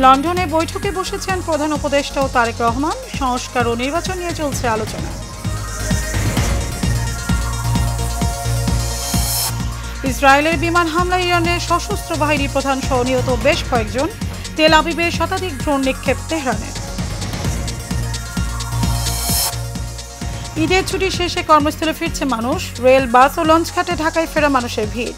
লন্ডনে বৈঠকে বসেছেন প্রধান উপদেষ্টা ও তারেক রহমান। সংস্কার ও নির্বাচন নিয়ে চলছে আলোচনা। ইসরায়েলের বিমান হামলায় ইরানের সশস্ত্র বাহিনী প্রধান সহ নিহত বেশ কয়েকজন। তেল আবিবে শতাধিক ড্রোন নিক্ষেপ তেহরানের। ঈদের ছুটি শেষে কর্মস্থলে ফিরছে মানুষ। রেল, বাস ও লঞ্চ ঘাটে ঢাকায় ফেরা মানুষের ভিড়।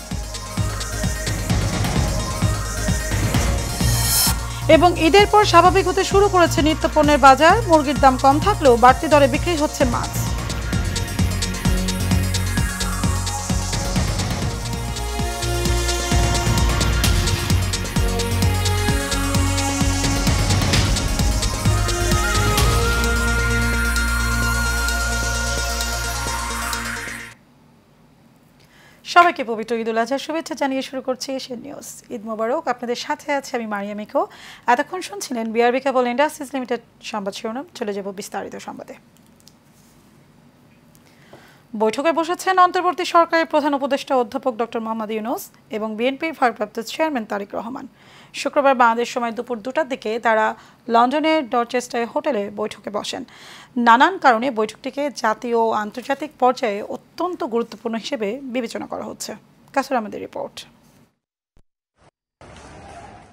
এবং ঈদের পর স্বাভাবিক হতে শুরু করেছে নিত্যপণ্যের বাজার। মুরগির দাম কম থাকলেও বাড়তি দরে বিক্রি হচ্ছে মাছ। সবাইকে পবিত্র ঈদুল আজহার শুভেচ্ছা জানিয়ে শুরু করছি এশিয়ান নিউজ। ঈদ মোবারক। আপনাদের সাথে আছে আমি মারিয়া মিকো। এতক্ষণ শুনছিলেন বিআরবি কেবল ইন্ডাস্ট্রিজ লিমিটেড সংবাদ শিরোনাম। চলে যাব বিস্তারিত সংবাদে। বৈঠকে বসেছেন অন্তর্বর্তী সরকারের প্রধান উপদেষ্টা অধ্যাপক ডক্টর মোহাম্মদ ইউনূস এবং বিএনপির ভারপ্রাপ্ত চেয়ারম্যান তারেক রহমান। শুক্রবার বাংলাদেশ সময় দুপুর 2টার দিকে তারা লন্ডনের ডরচেস্টার হোটেলে বৈঠকে বসেন। নানান কারণে বৈঠকটিকে জাতীয় ও আন্তর্জাতিক পর্যায়ে অত্যন্ত গুরুত্বপূর্ণ হিসেবে বিবেচনা করা হচ্ছে। কাসুর আমাদের রিপোর্ট।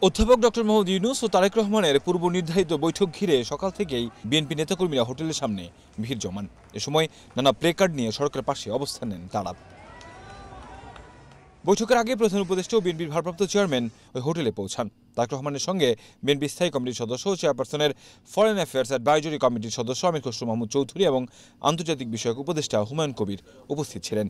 অধ্যাপক ডক্টর মোহাম্মদ ইউনূস ও তারেক রহমানের পূর্ব নির্ধারিত বৈঠক ঘিরে সকাল থেকেই বিএনপি নেতাকর্মীরা হোটেলের সামনে ভিড় জমান। এ সময় নানা প্লেকার্ড নিয়ে সড়কের পাশে অবস্থান নেন তারা। বৈঠকের আগে প্রধান উপদেষ্টা ও বিএনপির ভারপ্রাপ্ত চেয়ারম্যান ওই হোটেলে পৌঁছান। তারেক রহমানের সঙ্গে বিএনপি স্থায়ী কমিটির সদস্য ও চেয়ারপারসনের ফরেন অ্যাফেয়ার্স অ্যাডভাইজরি কমিটির সদস্য আমির খসরু মাহমুদ চৌধুরী এবং আন্তর্জাতিক বিষয়ক উপদেষ্টা হুমায়ুন কবির উপস্থিত ছিলেন।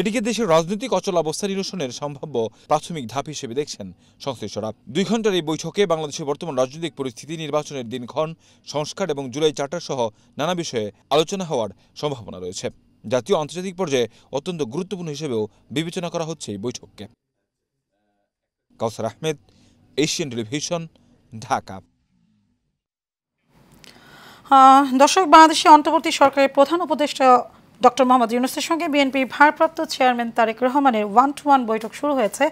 এটিকে দেশের রাজনৈতিক অচল অবস্থা নিরসনের সম্ভাব্য প্রাথমিক ধাপ হিসেবে দেখছেন সংশ্লিষ্টরা। 2 ঘণ্টার এই বৈঠকে বাংলাদেশের বর্তমান রাজনৈতিক পরিস্থিতি, নির্বাচনের দিনক্ষণ, সংস্কার এবং জুলাই চার্টার সহ নানা বিষয়ে আলোচনা হওয়ার সম্ভাবনা রয়েছে। জাতীয় আন্তর্জাতিক পর্যায়ে অত্যন্ত গুরুত্বপূর্ণ হিসেবেও বিবেচনা করা হচ্ছে এই বৈঠককে। কাউসার আহমেদ, এশিয়ান টেলিভিশন, ঢাকা। দর্শক, বাংলাদেশের অন্তর্বর্তী সরকারের প্রধান উপদেষ্টা ডক্টর মোহাম্মদ ইউনূসের সঙ্গে বিএনপির ভারপ্রাপ্ত চেয়ারম্যান তারেক রহমানের 1-to-1 বৈঠক শুরু হয়েছে।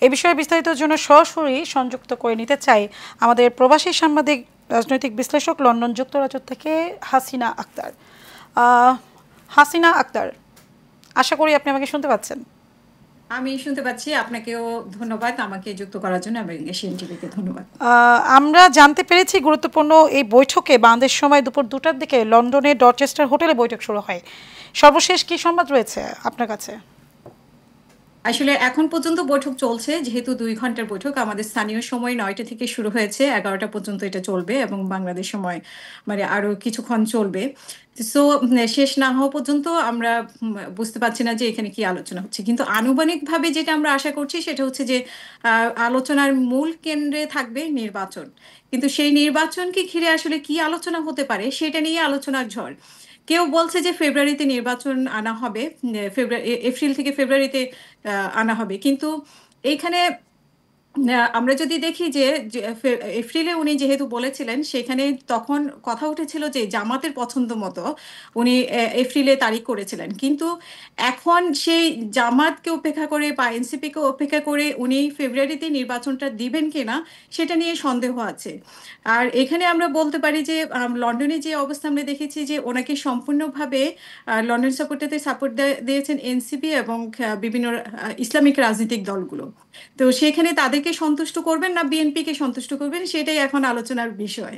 এই বিষয়ে বিস্তারিতের জন্য সরাসরি সংযুক্ত করে নিতে চাই আমাদের প্রবাসী সাংবাদিক, রাজনৈতিক বিশ্লেষক, লন্ডন যুক্তরাজ্য থেকে হাসিনা আক্তার। হাসিনা আক্তার, আশা করি আপনি আমাকে শুনতে পাচ্ছেন। আমি শুনতে পাচ্ছি। আপনাকেও ধন্যবাদ আমাকে যুক্ত করার জন্য এবং এশিয়ান টিভিকে ধন্যবাদ। আমরা জানতে পেরেছি গুরুত্বপূর্ণ এই বৈঠকে বাংলাদেশ সময় দুপুর 2টার দিকে লন্ডনের ডরচেস্টার হোটেলে বৈঠক শুরু হয়। সর্বশেষ কি সংবাদ রয়েছে আপনার কাছে? আসলে এখন পর্যন্ত বৈঠক চলছে, যেহেতু 2 ঘন্টার বৈঠক। আমাদের স্থানীয় সময় 9টা থেকে শুরু হয়েছে, 11টা পর্যন্ত এটা চলবে এবং বাংলাদেশ সময় মানে আরো কিছুক্ষণ চলবে। সো শেষ না হওয়া পর্যন্ত আমরা বুঝতে পারছি না যে এখানে কি আলোচনা হচ্ছে, কিন্তু আনুমানিকভাবে যেটা আমরা আশা করছি সেটা হচ্ছে যে আলোচনার মূল কেন্দ্রে থাকবে নির্বাচন। কিন্তু সেই নির্বাচনকে ঘিরে আসলে কি আলোচনা হতে পারে সেটা নিয়ে আলোচনার ঝড়। কেউ বলছে যে ফেব্রুয়ারিতে নির্বাচন আনা হবে, এপ্রিল থেকে ফেব্রুয়ারিতে আনা হবে, কিন্তু এইখানে আমরা যদি দেখি যে এপ্রিলে উনি যেহেতু বলেছিলেন, সেখানে তখন কথা উঠেছিল যে জামাতের পছন্দ মতো উনি এপ্রিলে তারিখ করেছিলেন, কিন্তু এখন সেই জামাতকে উপেক্ষা করে বা এনসিপিকে উপেক্ষা করে উনি ফেব্রুয়ারিতে নির্বাচনটা দিবেন কিনা সেটা নিয়ে সন্দেহ আছে। আর এখানে আমরা বলতে পারি যে লন্ডনে যে অবস্থা আমরা দেখেছি যে ওনাকে সম্পূর্ণভাবে লন্ডন সাপোর্ট দিয়েছেন এনসিপি এবং বিভিন্ন ইসলামিক রাজনৈতিক দলগুলো। তো সেখানে তাদেরকে সন্তুষ্ট করবেন না বিএনপিকে সন্তুষ্ট করবেন, সেটাই এখন আলোচনার বিষয়।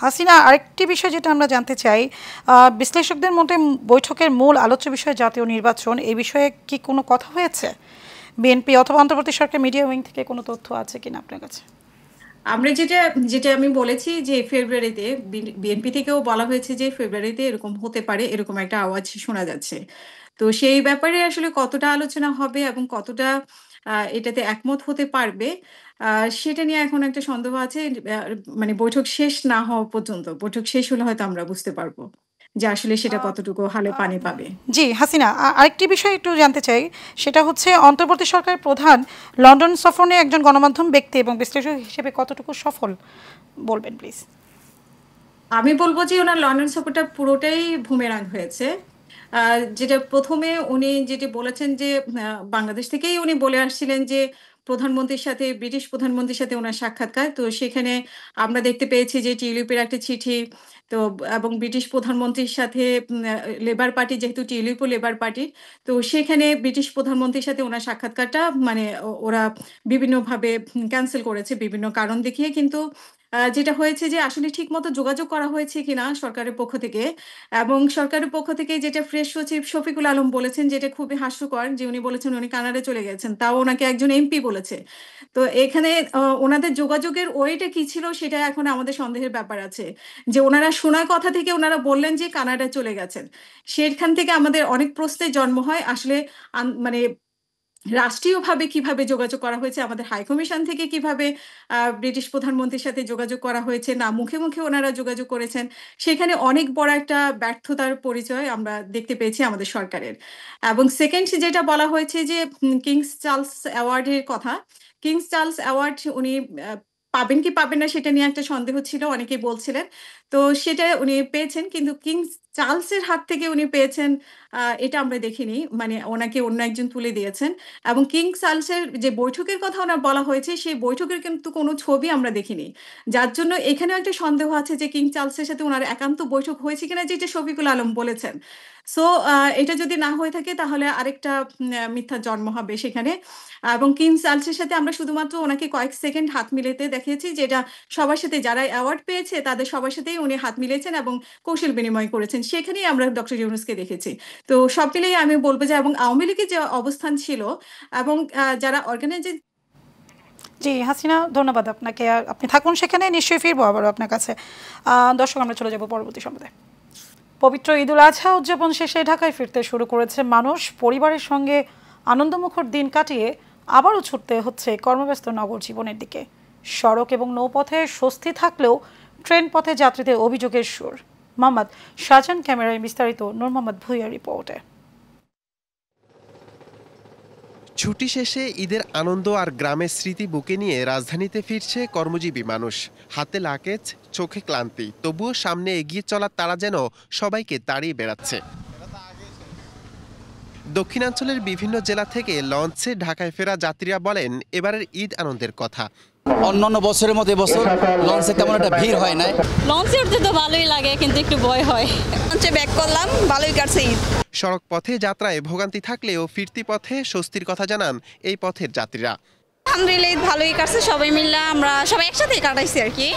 হাসিনা, আরেকটি বিষয় যেটা আমরা জানতে চাই, বিশ্লেষকদের মতে বৈঠকের মূল আলোচ্য বিষয় জাতীয় নির্বাচন। এই বিষয়ে কি কোনো কথা হয়েছে বিএনপি অথবা অন্তর্বর্তী সরকার মিডিয়া উইং থেকে কোনো তথ্য আছে কিনা আপনার কাছে? আমরা যেটা আমি বলেছি যে ফেব্রুয়ারিতে বিএনপি থেকেও বলা হয়েছে যে ফেব্রুয়ারিতে এরকম হতে পারে, এরকম একটা আওয়াজ শোনা যাচ্ছে। তো সেই ব্যাপারে আসলে কতটা আলোচনা হবে এবং কতটা এটাতে একমত হতে পারবে সেটা নিয়ে এখন একটা সন্দেহ আছে। মানে বৈঠক শেষ না হওয়া পর্যন্ত, বৈঠক শেষ হলে হয়তো আমরা বুঝতে পারবো যে আসলে সেটা কতটুকু হালে পানি পাবে। জি হাসিনা, আরেকটি বিষয় একটু জানতে চাই, সেটা হচ্ছে অন্তর্বর্তী সরকারের প্রধান লন্ডন সফরে একজন গণমাধ্যম ব্যক্তি এবং বিশ্লেষক হিসেবে কতটুকু সফল বলবেন প্লিজ? আমি বলবো যে ওনার লন্ডন সফরটা পুরোটাই বুমেরাং হয়েছে। যেটা প্রথমে উনি যেটি বলেছেন যে বাংলাদেশ থেকেই উনি বলে আসছিলেন যে প্রধানমন্ত্রীর সাথে ব্রিটিশ প্রধানমন্ত্রীর সাথে ওনার সাক্ষাৎকার। তো সেখানে আমরা দেখতে পেয়েছি যে টিউলিপের একটা চিঠি তো এবং ব্রিটিশ প্রধানমন্ত্রীর সাথে লেবার পার্টি যেহেতু টিউলিপও লেবার পার্টি তো সেখানে ব্রিটিশ প্রধানমন্ত্রীর সাথে ওনার সাক্ষাৎকারটা মানে ওরা বিভিন্নভাবে ক্যান্সেল করেছে বিভিন্ন কারণ দেখিয়ে কিন্তু যেটা হয়েছে যে আসলে ঠিকমতো যোগাযোগ করা হয়েছে কিনা সরকারের পক্ষ থেকে এবং সরকারের পক্ষ থেকে যেটা ফ্রেশ সচিব শফিকুল আলম বলেছেন যেটা খুবই হাস্যকর যে উনি বলেছেন উনি কানাডা চলে গেছেন তাও ওনাকে একজন এমপি বলেছে তো এখানে ওনাদের যোগাযোগের ওয়েটা কি ছিল সেটা এখন আমাদের সন্দেহের ব্যাপার আছে যে ওনারা শোনা কথা থেকে ওনারা বললেন যে কানাডা চলে গেছেন সেখান থেকে আমাদের অনেক প্রশ্নের জন্ম হয় আসলে মানে রাষ্ট্রীয়ভাবে কিভাবে যোগাযোগ করা হয়েছে আমাদের হাইকমিশন থেকে কিভাবে ব্রিটিশ প্রধানমন্ত্রীর সাথে যোগাযোগ করা হয়েছে না মুখে মুখে ওনারা যোগাযোগ করেছেন সেখানে অনেক বড় একটা ব্যর্থতার পরিচয় আমরা দেখতে পেয়েছি আমাদের সরকারের এবং সেকেন্ড যেটা বলা হয়েছে যে কিংস চার্লস অ্যাওয়ার্ডের কথা কিংস চার্লস অ্যাওয়ার্ড উনি পাবেন কি পাবেন না সেটা নিয়ে একটা সন্দেহ ছিল অনেকেই বলছিলেন তো সেটা উনি পেয়েছেন কিন্তু কিংস চার্লসের হাত থেকে উনি পেয়েছেন এটা আমরা দেখিনি মানে ওনাকে অন্য একজন তুলে দিয়েছেন এবং কিং চার্লসের যে বৈঠকের কথা ওনার বলা হয়েছে সেই বৈঠকের কিন্তু কোনো ছবি আমরা দেখিনি যার জন্য এখানেও একটা সন্দেহ আছে যে কিং চার্লসের সাথে ওনার একান্ত বৈঠক হয়েছে কিনা যেটা শফিকুল আলম বলেছেন সো এটা যদি না হয়ে থাকে তাহলে আরেকটা মিথ্যা জন্ম হবে সেখানে এবং কিং চার্লসের সাথে আমরা শুধুমাত্র ওনাকে কয়েক সেকেন্ড হাত মিলাতে দেখেছি যেটা সবার সাথে যারা অ্যাওয়ার্ড পেয়েছে তাদের সবার সাথেই উনি হাত মিলেছেন এবং কৌশল বিনিময় করেছেন সেখানেই আমরা ডক্টর ইউনূসকে দেখেছি তো সব মিলিয়ে আমি বলবো যে এবং আওয়ামী লীগের যে অবস্থান ছিল এবং যারা অর্গানাইজেশন জি হাসিনা ধন্যবাদ আপনাকে আপনি থাকুন সেখানে নিশ্চয়ই ফিরবো আবারও আপনার কাছে দর্শক আমরা চলে যাব পরবর্তী সংবাদে পবিত্র ঈদুল আজহা উদযাপন শেষে ঢাকায় ফিরতে শুরু করেছে মানুষ পরিবারের সঙ্গে আনন্দমুখর দিন কাটিয়ে আবারও ছুটতে হচ্ছে কর্মব্যস্ত নগর জীবনের দিকে সড়ক এবং নৌপথে স্বস্তি থাকলেও ট্রেন পথে যাত্রীদের অভিযোগের সুর মোহাম্মদ শাহজাহান ক্যামেরায় বিস্তারিত নূর মোহাম্মদ ভুইয়া রিপোর্টে ছুটি শেষে ঈদের আনন্দ আর গ্রামের স্মৃতি বুকে নিয়ে রাজধানীতে ফিরছে কর্মজীবী মানুষ হাতে লাকেজ চোখে ক্লান্তি তবুও সামনে এগিয়ে চলার তারা যেন সবাইকে তাড়িয়ে বেড়াচ্ছে দক্ষিণাঞ্চলের বিভিন্ন জেলা থেকে লঞ্চে ঢাকায় ফেরা যাত্রীরা বলেন এবারের ঈদ আনন্দের কথা অন্যান্য বছরের মতো এবছর লঞ্চে তেমন একটা ভিড় হয় নাই লঞ্চে উঠতে তো ভালোই লাগে কিন্তু একটু ভয় হয় লঞ্চে ব্যাক করলাম ভালোই কাটছে ঈদ সড়ক পথে যাত্রায় ভোগান্তি থাকলেও ফিরতি পথে স্বস্তির কথা জানান এই পথের যাত্রীরা আলহামদুলিল্লাহ ঈদ ভালোই কাটছে সবাই মিলে আমরা সবাই একসাথেই কাটাইছি আর কি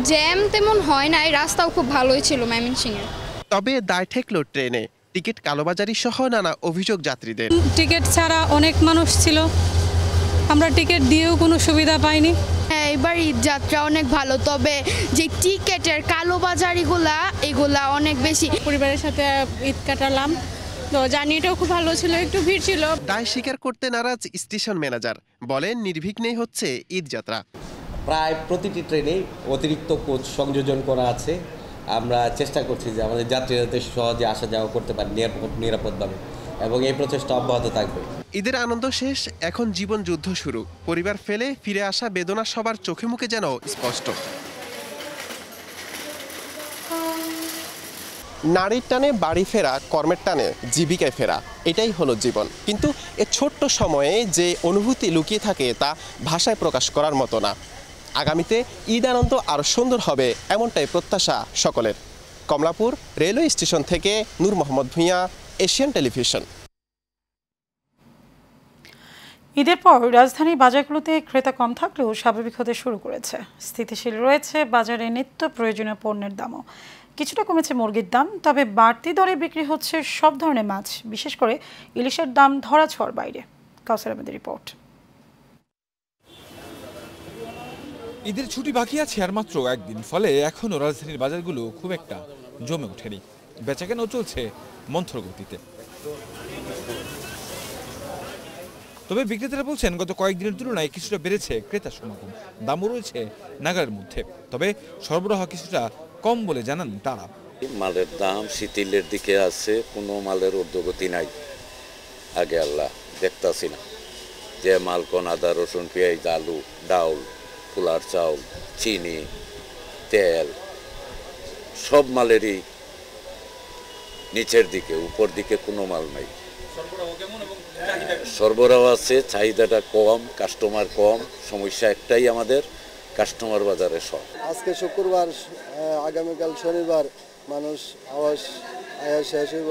জ্যাম তেমন হয় নাই রাস্তাও খুব ভালোই ছিল ময়মনসিংহের তবে দায় ঠেকল ট্রেনে টিকিট কালোবাজারি সহ নানা অভিযোগ যাত্রীদের টিকিট ছাড়া অনেক মানুষ ছিল আমরা টিকিট দিয়েও কোনো সুবিধা পাইনি হ্যাঁ এবার ঈদ যাত্রা অনেক ভালো তবে যে টিকেটের কালোবাজারিগুলা এগুলা অনেক বেশি পরিবারের সাথে ঈদ কাটালাম তো জার্নিটাও খুব ভালো ছিল একটু ভিড় ছিল দায় স্বীকার করতে নারাজ স্টেশন ম্যানেজার বলেন নির্বিঘ্নেই হচ্ছে ঈদ যাত্রা প্রায় প্রতিটি ট্রেনেই অতিরিক্ত কোচ সংযোজন করা আছে আমরা চেষ্টা করছি যে আমাদের যাত্রীরা যাতে সহজে আসা যাওয়া করতে পারে নিরাপদভাবে এবং এই প্রচেষ্টা অব্যাহত থাকবে ঈদের আনন্দ শেষ এখন জীবন যুদ্ধ শুরু পরিবার ফেলে ফিরে আসা বেদনা সবার চোখে মুখে যেন স্পষ্ট নারীর টানে বাড়ি ফেরা কর্মের টানে জীবিকায় ফেরা এটাই হলো জীবন কিন্তু এ ছোট্ট সময়ে যে অনুভূতি লুকিয়ে থাকে তা ভাষায় প্রকাশ করার মতো না আগামীতে ঈদ আনন্দ আরও সুন্দর হবে এমনটাই প্রত্যাশা সকলের কমলাপুর রেলওয়ে স্টেশন থেকে নূর মোহাম্মদ ভুঁইয়া এশিয়ান টেলিভিশন ঈদের পর রাজধানীর বাজারগুলোতে ক্রেতা কম থাকলেও স্বাভাবিক হতে শুরু করেছে স্থিতিশীল রয়েছে বাজারে নিত্য প্রয়োজনীয় পণ্যের দামও কিছুটা কমেছে মুরগির দাম তবে বাড়তি দরে বিক্রি হচ্ছে সব ধরনের মাছ বিশেষ করে ইলিশের দাম ধরাছোঁয়ার বাইরে কাউসার আহমেদের রিপোর্ট ঈদের ছুটি বাকি আছে আর মাত্র একদিন ফলে এখনও রাজধানীর বাজারগুলো খুব একটা জমে ওঠেনি বেচাকেনাও চলছে মন্থর গতিতে তবে বিক্রেতারা বলছেন গত কয়েকদিনের তুলনায় কিছুটা বেড়েছে ক্রেতা সমাগম দামও রয়েছে নাগালের মধ্যে তবে সরবরাহ কিছুটা কম বলে জানান তারা মালের দাম শিথিলের দিকে আছে কোনো মালের ঊর্ধ্বগতি নাই আগে আল্লাহ দেখতাছি না যে মাল কোন আদা রসুন পেঁয়াজ আলু ডাউল ফুলার চাউল চিনি তেল সব মালেরই নিচের দিকে, উপর দিকে কোনো মাল নাই। সরবরাহ আছে, চাহিদাটা কম, কাস্টমার কম। সমস্যা একটাই আমাদের, কাস্টমার বাজারে সব। আজকে শুক্রবার, আগামীকাল শনিবার মানুষ আওয়াজ আয়া শেষ হইব,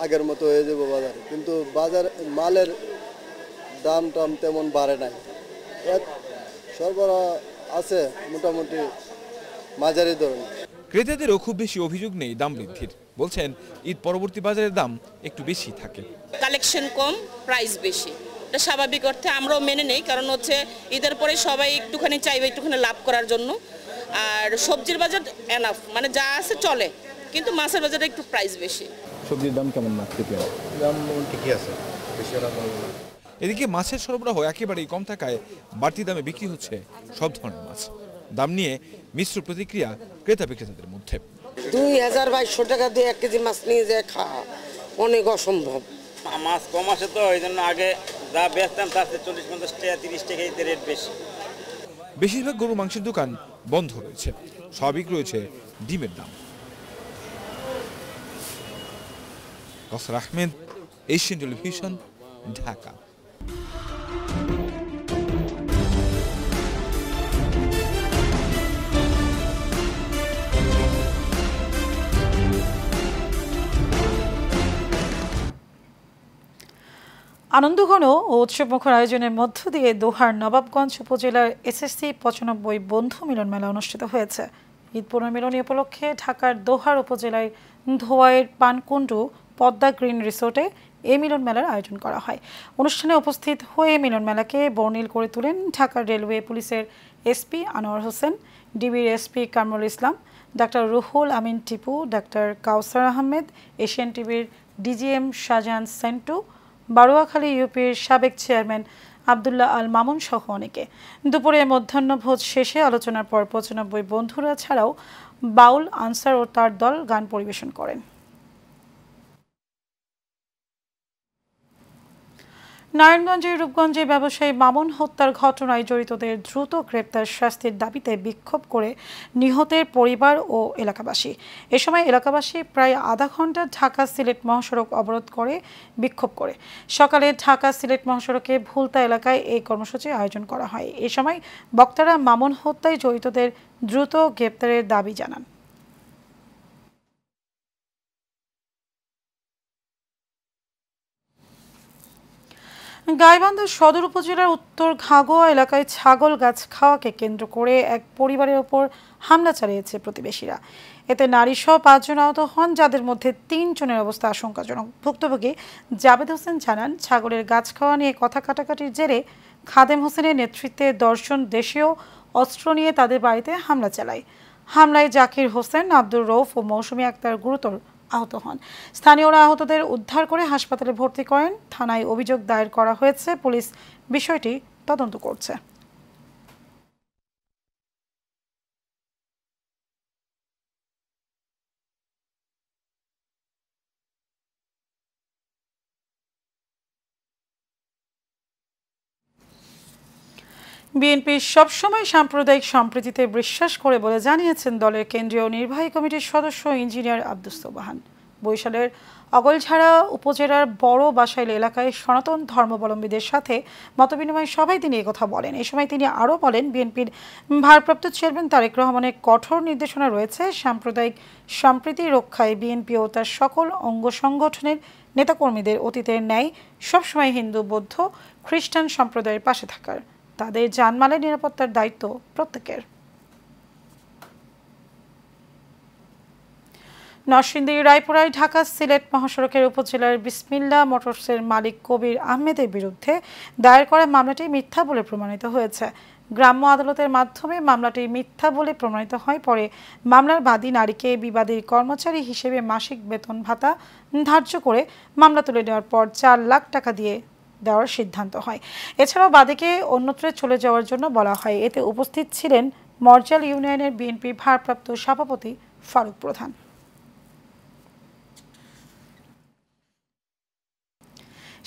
আগের মতো হয়ে যাব বাজার। কিন্তু বাজার মালের দাম টাম তেমন বাড়ে নাই, সরবরাহ আছে মোটামুটি মাঝারি ধরনের। ক্রেতাদেরও খুব বেশি অভিযোগ নেই দাম বৃদ্ধির। বলছেন ঈদ পরবর্তী বাজারের দাম একটু বেশি থাকে, কালেকশন কম, প্রাইস বেশি। এটা স্বাভাবিক অর্থে আমরাও মেনে নেই, কারণ হচ্ছে ঈদের পরে সবাই একটুখানি চাইবে একটুখানি লাভ করার জন্য। আর সবজির বাজার এনাফ, মানে যা আছে চলে, কিন্তু মাছের বাজারে একটু প্রাইস বেশি। সবজির দাম কেমন? দাম ঠিকই আছে, বেশি এদিকে মাছের সরবরাহ একেবারেই কম থাকায় বাড়তি দামে বিক্রি হচ্ছে সব ধরনের মাছ। দাম নিয়ে মিশ্র প্রতিক্রিয়া ক্রেতা বিক্রেতাদের মধ্যে। 2200 টাকা দিয়ে 1 কেজি মাছ নিয়ে যায় খাওয়া অনেক অসম্ভব। মাছ কম আসে তো, এই জন্য আগে যা বেচতাম তার 40-50 টাকা 30 টাকা এতে রেট বেশি। বেশিরভাগ গরু মাংসের দোকান বন্ধ রয়েছে, স্বাভাবিক রয়েছে ডিমের দাম। কাউসার আহমেদ, এশিয়ান টেলিভিশন, ঢাকা। আনন্দঘন ও উৎসবমুখর আয়োজনের মধ্য দিয়ে দোহার নবাবগঞ্জ উপজেলার এসএসসি 95 বন্ধু মিলন মেলা অনুষ্ঠিত হয়েছে। ঈদ পুনর্মিলনী উপলক্ষে ঢাকার দোহার উপজেলায় ধোয়াইয়ের পানকুণ্ডু পদ্মা গ্রিন রিসোর্টে এই মিলন মেলার আয়োজন করা হয়। অনুষ্ঠানে উপস্থিত হয়ে মিলন মেলাকে বর্ণিল করে তোলেন ঢাকার রেলওয়ে পুলিশের এসপি আনোয়ার হোসেন, ডিবির SP Kamrul Islam, doctor Ruhul Amin Tipu, doctor কাউসার আহমেদ, এশিয়ান টিভির ডিজিএম শাহজাহান সেন্টু, বারোয়াখালী ইউপির সাবেক চেয়ারম্যান আবদুল্লাহ আল মামুন সহ অনেকে। দুপুরে মধ্যাহ্নভোজ শেষে আলোচনার পর 95 বন্ধুরা ছাড়াও বাউল আনসার ও তার দল গান পরিবেশন করেন। নারায়ণগঞ্জের রূপগঞ্জে ব্যবসায়ী মামুন হত্যার ঘটনায় জড়িতদের দ্রুত গ্রেপ্তার শাস্তির দাবিতে বিক্ষোভ করে নিহতের পরিবার ও এলাকাবাসী। এ সময় এলাকাবাসী প্রায় আধা ঘন্টা ঢাকা সিলেট মহাসড়ক অবরোধ করে বিক্ষোভ করে। সকালে ঢাকা সিলেট মহাসড়কে ভুলতা এলাকায় এই কর্মসূচি আয়োজন করা হয়। এ সময় বক্তারা মামুন হত্যায় জড়িতদের দ্রুত গ্রেপ্তারের দাবি জানান। গাইবান্ধা সদর উপজেলার উত্তর ঘাগোয়া এলাকায় ছাগল গাছ খাওয়াকে কেন্দ্র করে এক পরিবারের ওপর হামলা চালিয়েছে প্রতিবেশীরা। এতে নারীসহ 5 জন আহত হন, যাদের মধ্যে 3 জনের অবস্থা আশঙ্কাজনক। ভুক্তভোগী জাবেদ হোসেন জানান, ছাগলের গাছ খাওয়া নিয়ে কথা কাটাকাটির জেরে খাদেম হোসেনের নেতৃত্বে 10 জন দেশীয় অস্ত্র নিয়ে তাদের বাড়িতে হামলা চালায়। হামলায় জাকির হোসেন, আব্দুর রৌফ ও মৌসুমী আক্তার গুরুতর আহত হন। স্থানীয়রা আহতদের উদ্ধার করে হাসপাতালে ভর্তি করেন। থানায় অভিযোগ দায়ের করা হয়েছে। পুলিশ বিষয়টি তদন্ত করছে। বিএনপি সবসময় সাম্প্রদায়িক সম্প্রীতিতে বিশ্বাস করে বলে জানিয়েছেন দলের কেন্দ্রীয় নির্বাহী কমিটির সদস্য ইঞ্জিনিয়ার আব্দুস সোবহান। বরিশালের অগলঝাড়া উপজেলার বড় বাসাইল এলাকায় সনাতন ধর্মাবলম্বীদের সাথে মতবিনিময় সভায় তিনি একথা বলেন। এ সময় তিনি আরও বলেন, বিএনপির ভারপ্রাপ্ত চেয়ারম্যান তারেক রহমানের কঠোর নির্দেশনা রয়েছে সাম্প্রদায়িক সম্প্রীতি রক্ষায়। বিএনপি ও তার সকল অঙ্গ সংগঠনের নেতাকর্মীদের অতীতের ন্যায় সবসময় হিন্দু, বৌদ্ধ, খ্রিস্টান সম্প্রদায়ের পাশে থাকার, তাদের জানমালের নিরাপত্তার দায়িত্ব প্রত্যেকের। নরসিংদী রায়পুরায় ঢাকা সিলেট মহাসড়কের উপজেলার বিসমিল্লা মোটরসের মালিক কবির আহমেদের বিরুদ্ধে দায়ের করা মামলাটি মিথ্যা বলে প্রমাণিত হয়েছে। গ্রাম্য আদালতের মাধ্যমে মামলাটি মিথ্যা বলে প্রমাণিত হয়। পরে মামলার বাদী নারীকে বিবাদীর কর্মচারী হিসেবে মাসিক বেতন ভাতা ধার্য করে মামলা তুলে নেওয়ার পর 4 লাখ টাকা দিয়ে দেওয়ার সিদ্ধান্ত হয়। এছাড়াও বাদীকে অন্যত্র চলে যাওয়ার জন্য বলা হয়। এতে উপস্থিত ছিলেন মরজাল ইউনিয়নের বিএনপি ভারপ্রাপ্ত সভাপতি ফারুক প্রধান।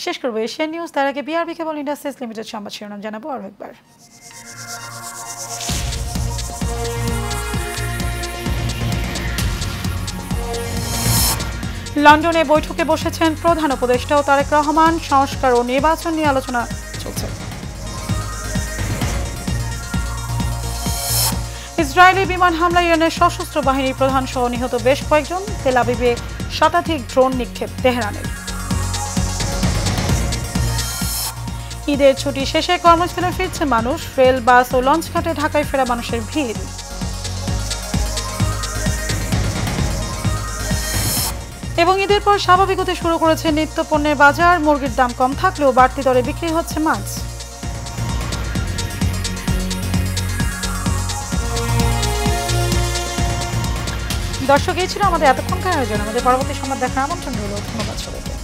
শেষ করব এশিয়ান নিউজ। তার আগে বিআরবি কেবল ইন্ডাস্ট্রিজ লিমিটেড সংবাদ শিরোনাম জানাবো আরও একবার। লন্ডনে বৈঠকে বসেছেন প্রধান উপদেষ্টা তারেক রহমান। সংস্কার ও নির্বাচন নিয়ে আলোচনা চলছে। ইসরায়েলি বিমান হামলায় ইরানের সশস্ত্র বাহিনীর প্রধান সহ নিহত বেশ কয়েকজন। তেল আবিবে শতাধিক ড্রোন নিক্ষেপ তেহরানের। ঈদের ছুটি শেষে কর্মস্থলে ফিরছে মানুষ। রেল, বাস ও লঞ্চ ঘাটে ঢাকায় ফেরা মানুষের ভিড়। এবং ঈদের পর স্বাভাবিক হতে শুরু করেছে নিত্যপণ্যের বাজার। মুরগির দাম কম থাকলেও বাড়তি দরে বিক্রি হচ্ছে মাছ। দর্শক, এই ছিল আমাদের এতক্ষণকার আয়োজন। আমাদের পরবর্তী সংবাদ দেখার আমন্ত্রণ রইল। ধন্যবাদ সবাইকে।